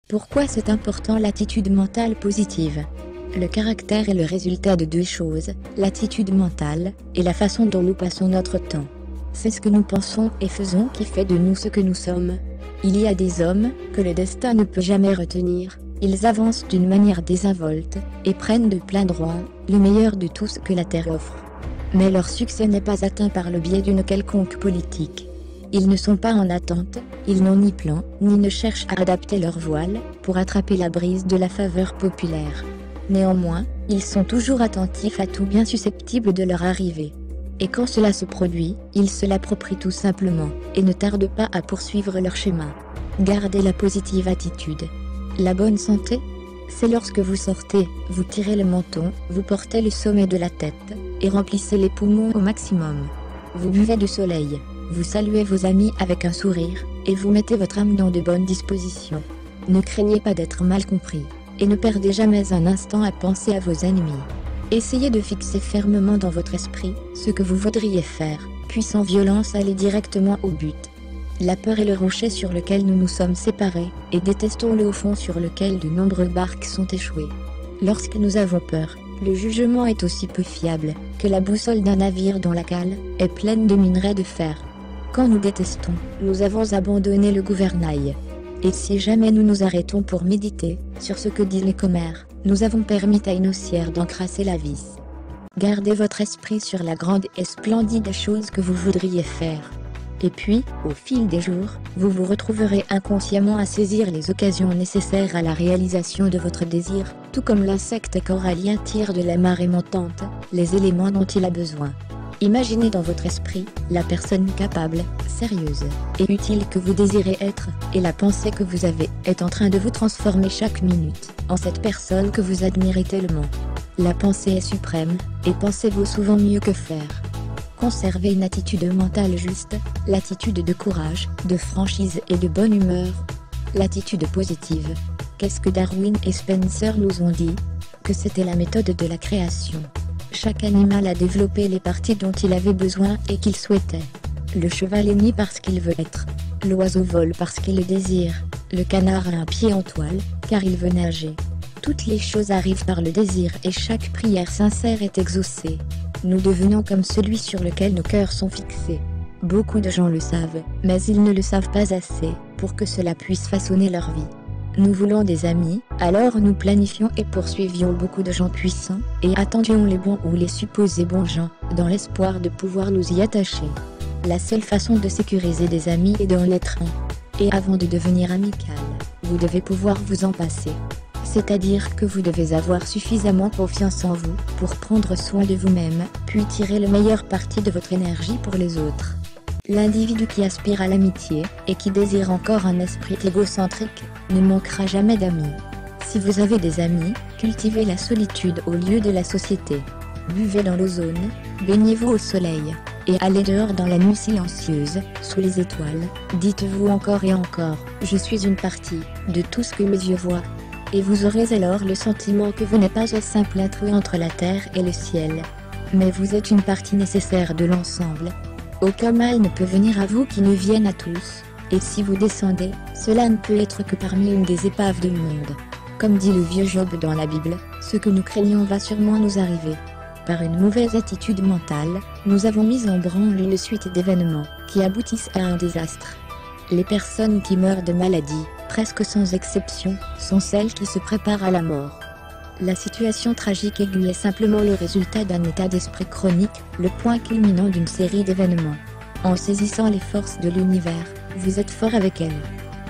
Pourquoi c'est important l'attitude mentale positive? Le caractère est le résultat de deux choses, l'attitude mentale, et la façon dont nous passons notre temps. C'est ce que nous pensons et faisons qui fait de nous ce que nous sommes. Il y a des hommes, que le destin ne peut jamais retenir, ils avancent d'une manière désinvolte, et prennent de plein droit, le meilleur de tout ce que la terre offre. Mais leur succès n'est pas atteint par le biais d'une quelconque politique. Ils ne sont pas en attente, ils n'ont ni plan, ni ne cherchent à adapter leur voile, pour attraper la brise de la faveur populaire. Néanmoins, ils sont toujours attentifs à tout bien susceptible de leur arrivée. Et quand cela se produit, ils se l'approprient tout simplement, et ne tardent pas à poursuivre leur chemin. Gardez la positive attitude. La bonne santé? C'est lorsque vous sortez, vous tirez le menton, vous portez le sommet de la tête, et remplissez les poumons au maximum. Vous buvez du soleil, vous saluez vos amis avec un sourire, et vous mettez votre âme dans de bonnes dispositions. Ne craignez pas d'être mal compris, et ne perdez jamais un instant à penser à vos ennemis. Essayez de fixer fermement dans votre esprit ce que vous voudriez faire, puis sans violence allez directement au but. La peur est le rocher sur lequel nous nous sommes séparés, et détestons le haut fond sur lequel de nombreuses barques sont échouées. Lorsque nous avons peur, le jugement est aussi peu fiable que la boussole d'un navire dont la cale est pleine de minerais de fer. Quand nous détestons, nous avons abandonné le gouvernail. Et si jamais nous nous arrêtons pour méditer sur ce que disent les commères, nous avons permis à une haussière d'encrasser la vis. Gardez votre esprit sur la grande et splendide chose que vous voudriez faire. Et puis, au fil des jours, vous vous retrouverez inconsciemment à saisir les occasions nécessaires à la réalisation de votre désir, tout comme l'insecte corallien tire de la marée montante les éléments dont il a besoin. Imaginez dans votre esprit la personne capable, sérieuse et utile que vous désirez être, et la pensée que vous avez est en train de vous transformer chaque minute en cette personne que vous admirez tellement. La pensée est suprême, et penser vaut souvent mieux que faire. Conservez une attitude mentale juste, l'attitude de courage, de franchise et de bonne humeur. L'attitude positive. Qu'est-ce que Darwin et Spencer nous ont dit? Que c'était la méthode de la création. Chaque animal a développé les parties dont il avait besoin et qu'il souhaitait. Le cheval est né parce qu'il veut être. L'oiseau vole parce qu'il le désire. Le canard a un pied en toile, car il veut nager. Toutes les choses arrivent par le désir et chaque prière sincère est exaucée. Nous devenons comme celui sur lequel nos cœurs sont fixés. Beaucoup de gens le savent, mais ils ne le savent pas assez pour que cela puisse façonner leur vie. Nous voulons des amis, alors nous planifions et poursuivions beaucoup de gens puissants, et attendions les bons ou les supposés bons gens, dans l'espoir de pouvoir nous y attacher. La seule façon de sécuriser des amis est d'en être un. Et avant de devenir amical, vous devez pouvoir vous en passer. C'est-à-dire que vous devez avoir suffisamment confiance en vous pour prendre soin de vous-même, puis tirer le meilleur parti de votre énergie pour les autres. L'individu qui aspire à l'amitié, et qui désire encore un esprit égocentrique, ne manquera jamais d'amis. Si vous avez des amis, cultivez la solitude au lieu de la société. Buvez dans l'ozone, baignez-vous au soleil, et allez dehors dans la nuit silencieuse, sous les étoiles. Dites-vous encore et encore, je suis une partie de tout ce que mes yeux voient. Et vous aurez alors le sentiment que vous n'êtes pas un simple intrus entre la terre et le ciel. Mais vous êtes une partie nécessaire de l'ensemble. Aucun mal ne peut venir à vous qui ne vienne à tous, et si vous descendez, cela ne peut être que parmi une des épaves du monde. Comme dit le vieux Job dans la Bible, ce que nous craignons va sûrement nous arriver. Par une mauvaise attitude mentale, nous avons mis en branle une suite d'événements qui aboutissent à un désastre. Les personnes qui meurent de maladie, presque sans exception, sont celles qui se préparent à la mort. La situation tragique aiguë est simplement le résultat d'un état d'esprit chronique, le point culminant d'une série d'événements. En saisissant les forces de l'univers, vous êtes fort avec elles.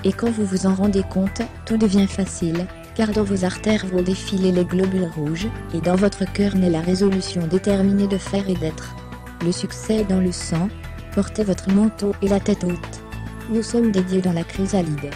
Et quand vous vous en rendez compte, tout devient facile, car dans vos artères vont défiler les globules rouges, et dans votre cœur naît la résolution déterminée de faire et d'être. Le succès est dans le sang, portez votre menton et la tête haute. Nous sommes des dieux dans la chrysalide.